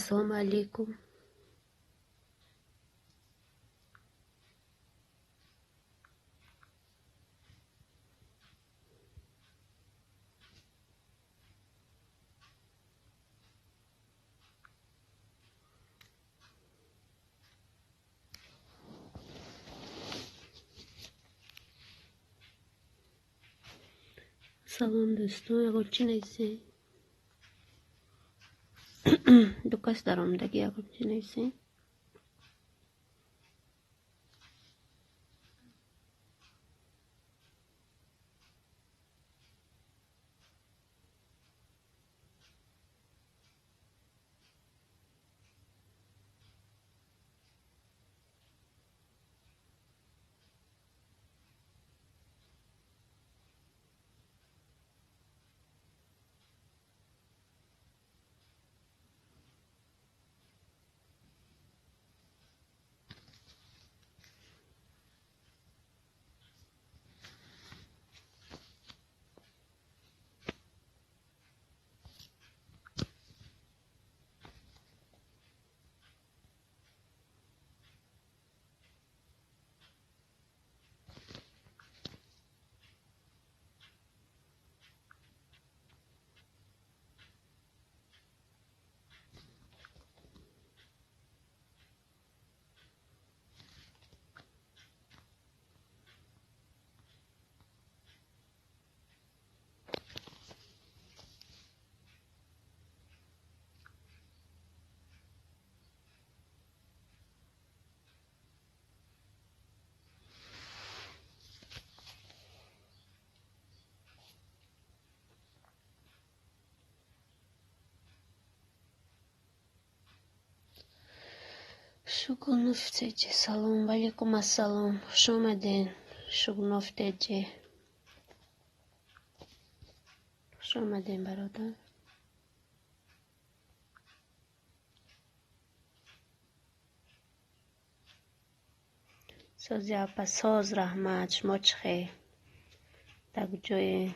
السلام علیکم. سلام دوستان، اگرچه نیستی دو کس در آمدگی اگرچه نیستی. شگونفتجی سلام علیکم. السلام، خوش آمدین. شگونفتجی خوش آمدین برادر. سازی اپا ساز رحمت، شما چخیر؟ در کجای؟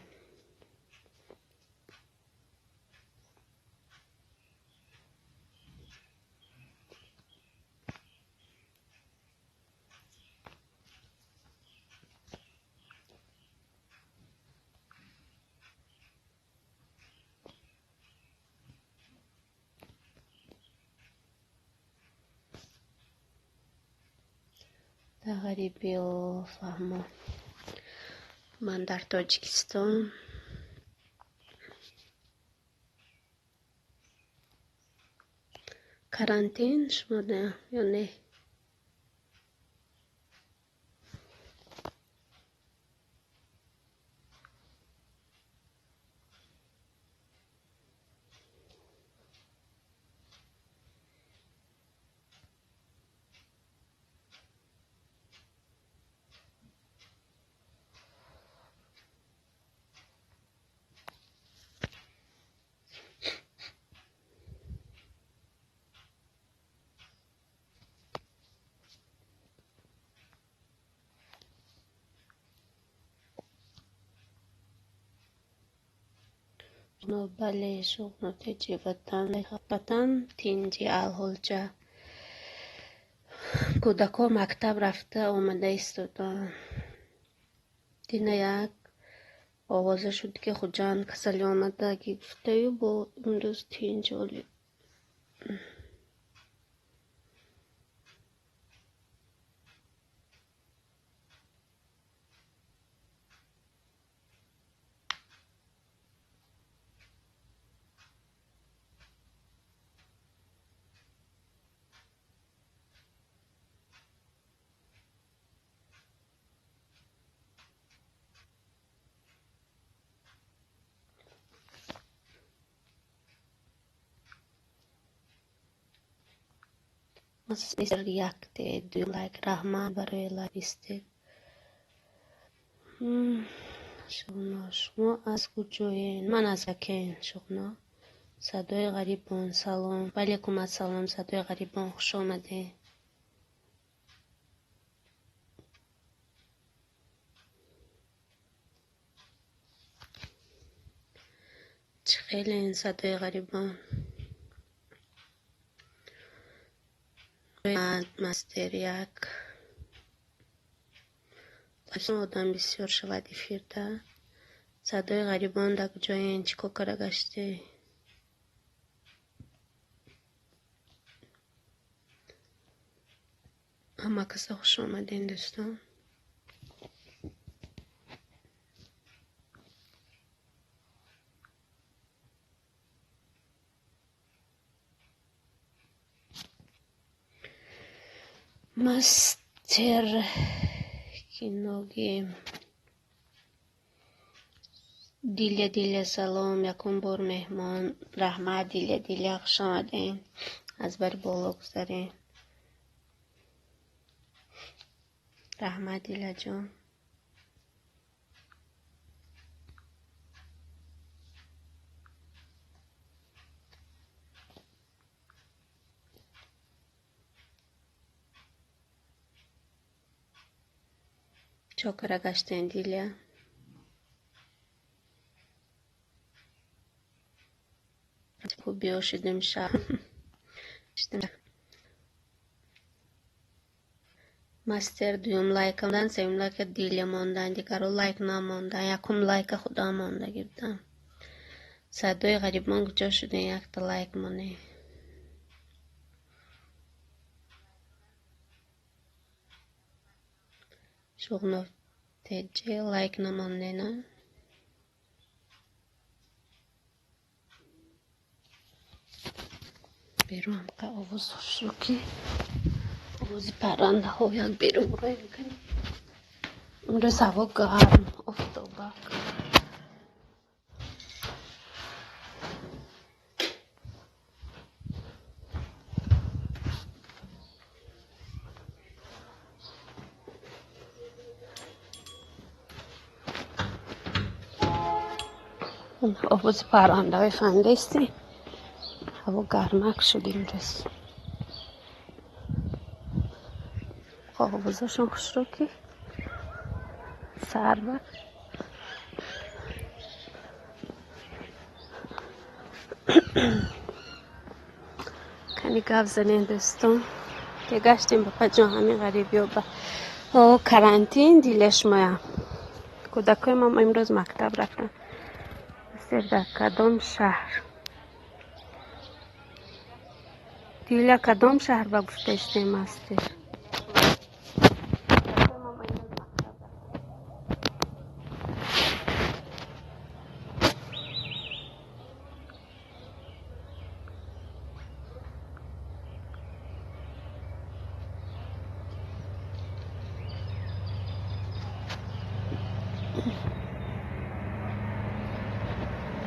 در غریبی و فهمه. من در تاجیکستان. کرانتین شما ده یا نه؟ شما بله شگونفتجی وطن تینجی الحلجه. کودکا مکتب رفته آمده ایستادن. دینا یک آوازه شد که خود جان کسلی آمده که گفته با امروز تینجالی. مثل یک دوی لایک رحمت برای لایک. شما از کجایین؟ من از یکین. شما صدای غریبان. سلام علیکم. السلام صدای غریبان، خوش آمده. چه خیلی این صدای غریبان. مستر یک آدم بسیار شود فیرده صدای غریبان در جای این چیکو کرده گشته. اما کسا خوش آمدین دوستان. مستر کینوگی دیل سلام. یکم بار مهمان رحمت دیل خوش آمدین. از بر بالا گذارین. رحمت دیل جان. چاکره گشتین دیله. خوب بیاشیدیم شب. مستر دویم لایکمدن سویم لایک دیله ماندن دیگر لایک نماندن. یکم لایک خدا مانده گردم. صدای غریبان کجا شده یک تا لایک مانه. شغل تجه لایک نمانده نه. بیرون که آواز خوش رو که آواز پرنده ها یک بیرون روی میکنی. اون روز هوا گرم افتابک. آواز پرنده های فهمیده استی هوا گرمک شد این روز. آوازشون خوش رو که سر بک کنی گفت زنین دوستان که گشتیم با پجا همین غریبی و با کرانتین دیلش مایم. کودکای ما امروز مکتب رفتن. بسیار در کدام شهر دیله کدام شهر با گفته استیم هستی.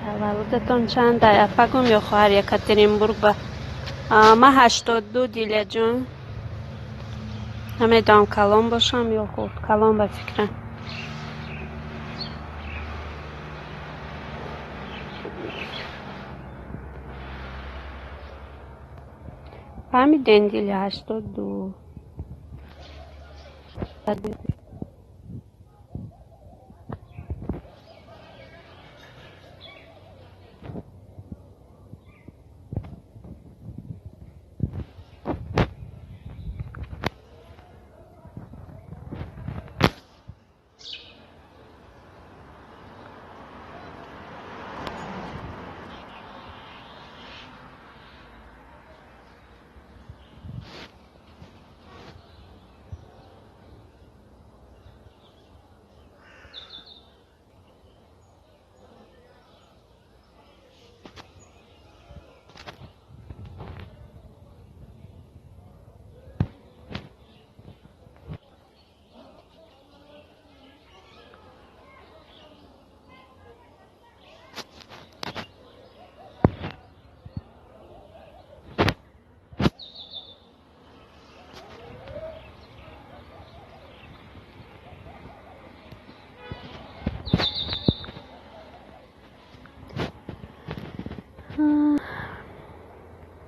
تولدتون چند فکرم یا خواهر یکاترینبورگ با ما 82 دیله جون. همه دام کلام باشم یا خود کلام به فکرم. همین دیله 82.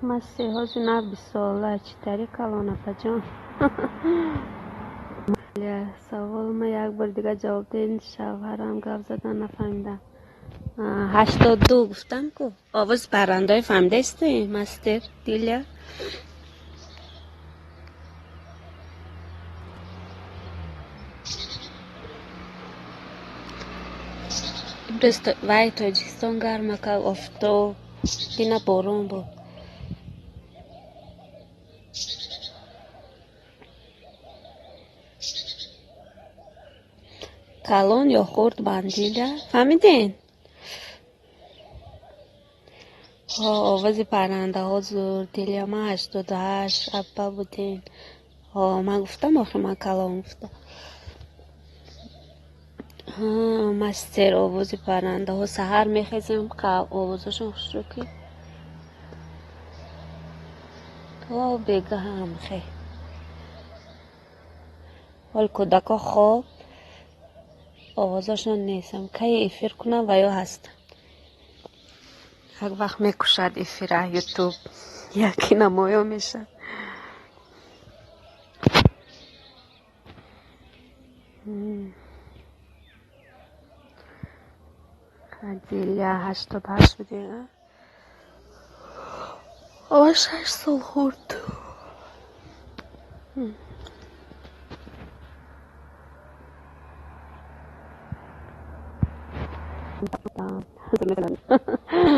مسیحا جناب 20 ساله چی طریق کلانه پجان. سوال ما یک بار دیگه جواب دین شوهرم گفت زدن نفهمیدم. 82 گفتم که آواز پرنده فهمیده استی مستر دیله. وای تاجیکستان گرمه که افتاد دینا بارون بود. کلان یا خورد بندیده فهمیدین؟ آواز پرنده ها زور دلیم 88 اپا بودین. من گفتم آخه من کلان گفتم. مستر آواز پرنده ها سحر میخیزم که آوازشون خوش رو که تا بگه هم خیلی حال کودکا خواب آوازشون نیستم که ایفیر کنم و یا هستم یک وقت میکشد ایفیر یوتیوب یکی نمایا میشه. خدیلیا 88 بودیم. 6 سال خورد.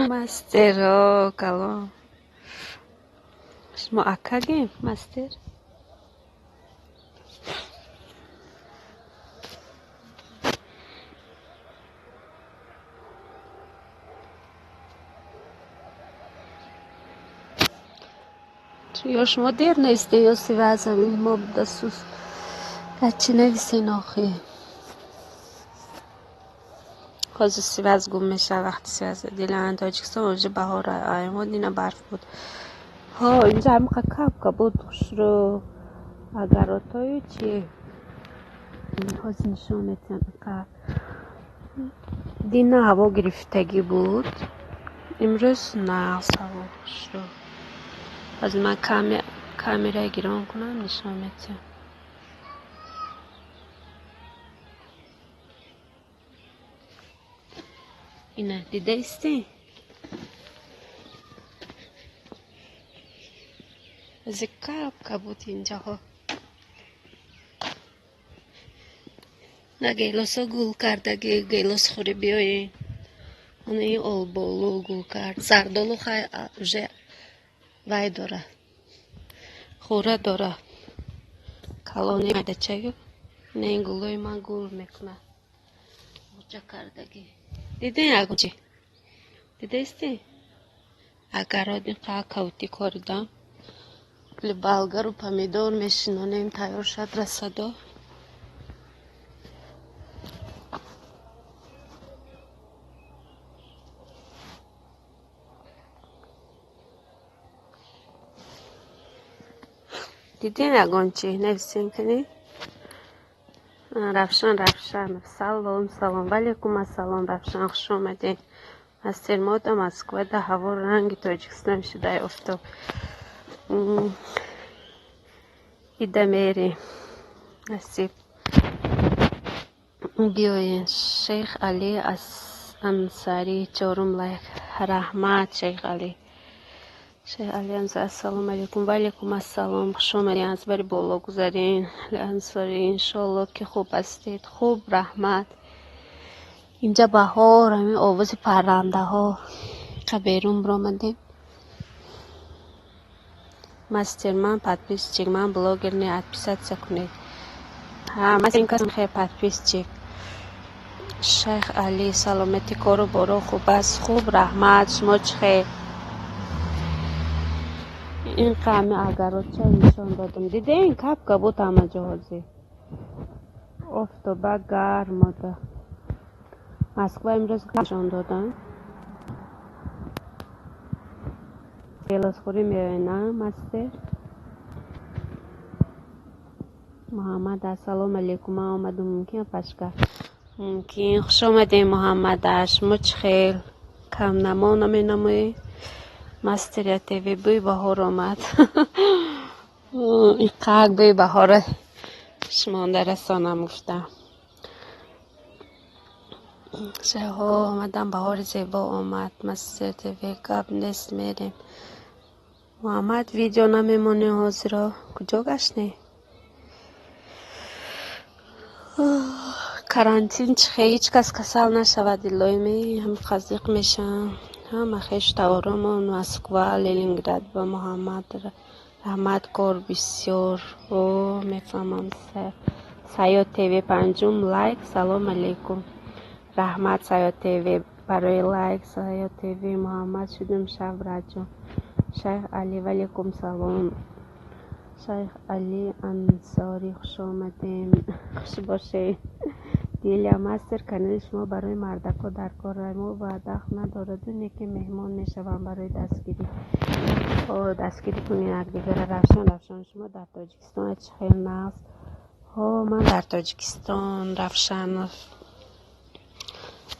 مستر کلام شما اکاگیم مستر یا شما دیر نیسته یا سی وزم ما بدستوس هچی نویسین آخی خوز سی وز گم میشه وقتی سی وز دیلن تاجیکستان اونجا بهار آیما دینا برف بود. اینجا هم کپ بود رو اگر آتایی چی خوز نشونتیم که دینا هوا گرفتگی بود امروز نه هوا شد. از من کامیرا گیران کنم نشونتیم. اینه دیده ایستی؟ از کپ بود اینجا ها نه گیلاس ها گل کرده گیلاس خوری بیایی اونه این آلبالو گل کرد زردالو خیلی وای داره خوره داره کلانی مده چگو نه این گلوی من گل میکنه موچه کردگی دیده اگو چی؟ دیده ایستی؟ اگر آدین کوتی کردم بالگر و پمیدور میشینانیم تیار شد رسده دیدین اگان چی نویسین کنی؟ رفشان سلام ولیکم السلام رفشان خوش آمدین. از ترماد مسکو ده هوا رنگ تاجیکستان شده افتاد. ایده میری نصیب بیاین شیخ علی از انصاری چهارم لایک رحمت شیخ علی السلام علیکم و علیکم السلام خوش آمدین از بری بالا گذارین انصاری انشالله که خوب هستید. خوب رحمت اینجا بهار همین آواز پرنده ها که بیرون برامدیم. مستر من پادپیس چیک من بلاگر نه ادپیسات سکنید مستر این کسم خیلی پادپیس چیک شیخ علی سلامتی کارو بارو خوب است. خوب رحمت شما چه این قمی اگر رو چه نشان دادم دیده این کپ که بود همه جهازی افتابه گرم ده مسکو امروز نشان دادم گلاس خوری میبینم مستر محمد السلام علیکم من آمدم ممکن پشکر ممکن خوش آمده محمد شما خیل کم نما نمی نمایی مستر یا تیوی بوی بهار آمد این قرق بوی بهار شما در رسانم گفتم ها آمدم بهار زیبا آمد مستر تیوی گب نیست میریم محمد ویدیو نمیمونه حاضر کجا گشنی карантин هیچ کس کسل نشود الهی هم خزیق میشن هم خیش تورم مسکوا لینینگراد با محمد رحمت کار بسیار او میفهمم سایت تیوی پنجم لایک سلام علیکم رحمت سایت تیوی برای لایک سایت تیوی محمد شدم شب راجو شیخ علی وعلیکم سلام شیخ علی انصاری خوش آمدین خوش باشین دیلیا مستر کانال شما برای مردکا در کار ما و دخل ندارد اونه که مهمان میشوم برای دستگیری کنین یک دیگر رفشان شما در تاجیکستان چه خیلی نست من در تاجیکستان رفشان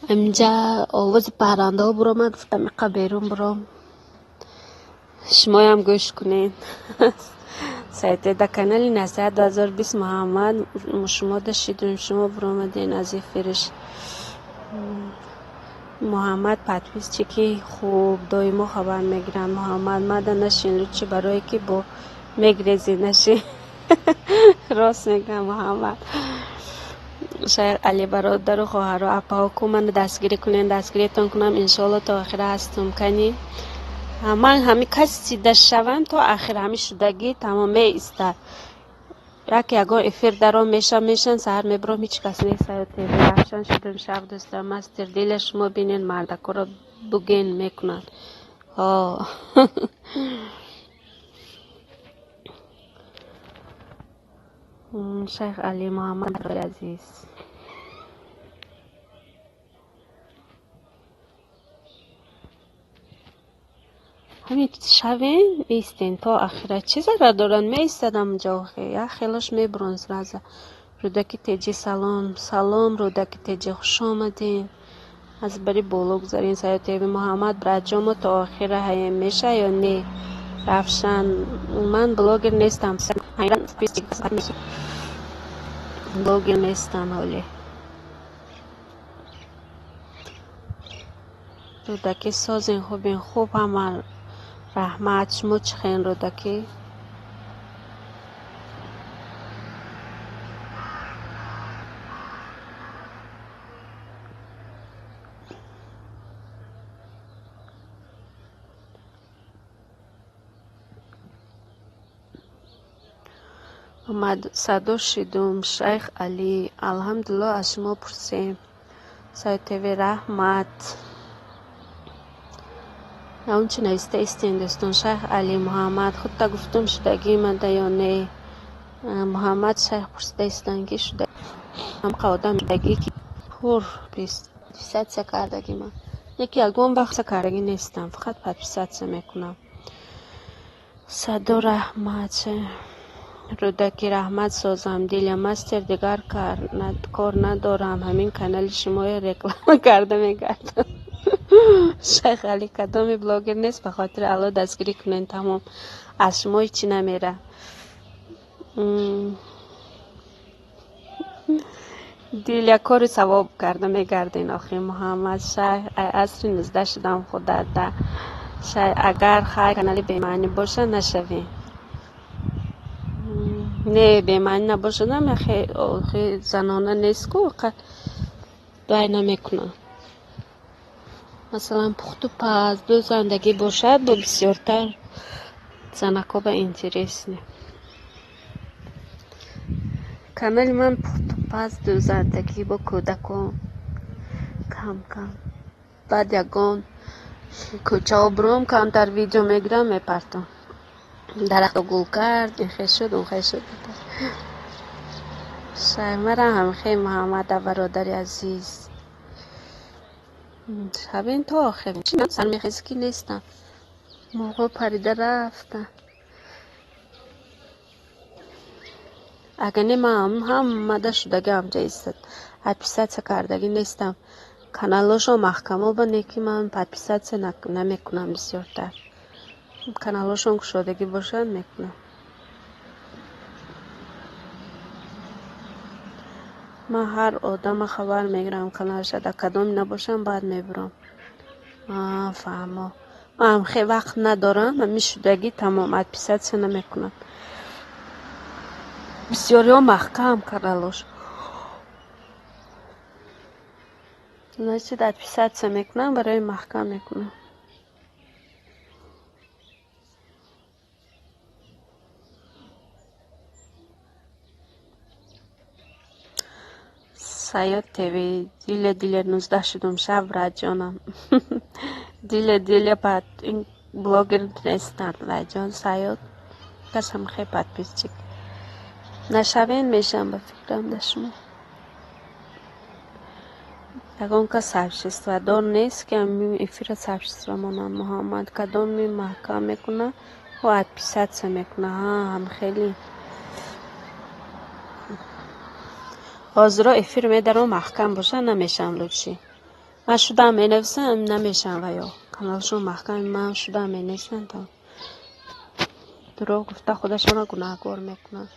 امجا آواز پرنده ها برام من گفتم اقا بیرون برام شما هم گوش کنین سایت در کانال نصیحت 2020 محمد شما داشتید شما برآمدین از این فرش محمد پتویز چی که خوب دایما خبر میگیرن محمد مده نشین رو چی برای که با میگریزی نشین راست میگم محمد شاید علی برادر و خواهر و اپا کو من دستگیری کنین دستگیریتون کنم انشالله تا آخر هستم کنی من همی کسی دست شوم تا آخر همی شدگی تمامه ایسته یکی اگر افیر درام میشن سهر میبرم هیچ کس نیست رفشان شدم شب دوستم مستر دیل شما بینین مردکا رو بگین میکنن شیخ علی محمد عزیز همین شبین ایستین تا آخرت چیز را دارن می ایستدم جاوخی یا خیلیش می برونز رازه رودکی تیجی سلام رودکی تیجی خوش آمدین از بری بولو گذارین سایت تیوی محمد برجامو تا آخر هایم میشه یا نه رفشن من بلوگر نیستم بلوگر نیستم حالی رودکی سازین خوبین خوب همه رحمت شما چخین رودکی اومد صدا شدم شیخ علی الحمدلله از شما پرسیم سایت تیوی رحمت اون چی نیسته استین دستون شیخ علی محمد خود تا گفتم شدگی من یا نه محمد شیخ پرسیده استنگی شده هم قوادم شدگی که پر پیست سه کردگی من یکی اگوان وقت سه کردگی نیستم فقط پیست سه میکنم صدا رحمت رودکی رحمت سازم دیل مستر دیگر کار ندارم همین کانال شما رکلام کرده میگردم شیخ علی کدام بلاگر نیست به خاطر الله دستگیری کنین تمام از شما هیچی نمیره دیل یک کار ثواب کرده میگردین آخی محمد شیخ اصری نزده شدم خودت ده شیخ اگر خیر کانالی بیمعنی باشه نشوین نه بیمعنی نباشدم خیلی زنانه نیست که دعای نمیکنم مثلا پختو پز دو زندگی باشد با بسیارتر زنکا به اینترس نه کامل من پختو پز دو زندگی با کودکو کم بعد یکان کوچه ها برام کمتر ویدیو میگیرم میپرتم درخت گل کرد این خیلی شد اون خیلی شد مرا هم خیلی محمد برادر عزیز شبین تا آخر چی من سر میخیز که نیستم موقع پریده رفتم اگه نیم هم مده شدگی همجا ایستد پدپیست سه کردگی نیستم کانالاشو محکمه بنه که من پدپیست سه نمیکنم بسیارتر کانالاشون کشادگی باشن میکنم من هر آدم خبر میگیرم کانالش در کدام نباشم بعد میبرم فهمم من هم خیلی وقت ندارم من شدگی تمام پدپیست سه نمیکنم بسیاری ها محکم کانالاش نشید ادپیساتسه میکنم برای محکم میکنم. سیاد تیوی دیل 19 شدم شب رد جانم. دیل بعد این بلاگر نیستن رد جان سیاد قسم خیلی بد پیچک نشوین میشم به فکرم دشمه یکان که سرشست و دان نیست که امی افیر سرشست و منم محمد کدام می محکم میکنه و ادپیساتسه میکنه هم خیلی حاضر افیر میدارم محکم باشه نمیشم لوچی من شدم می نویسم نمیشم و یا کانالشون محکم من شدم می نویسم تا دروغ گفته خودشون گناهگار میکنن.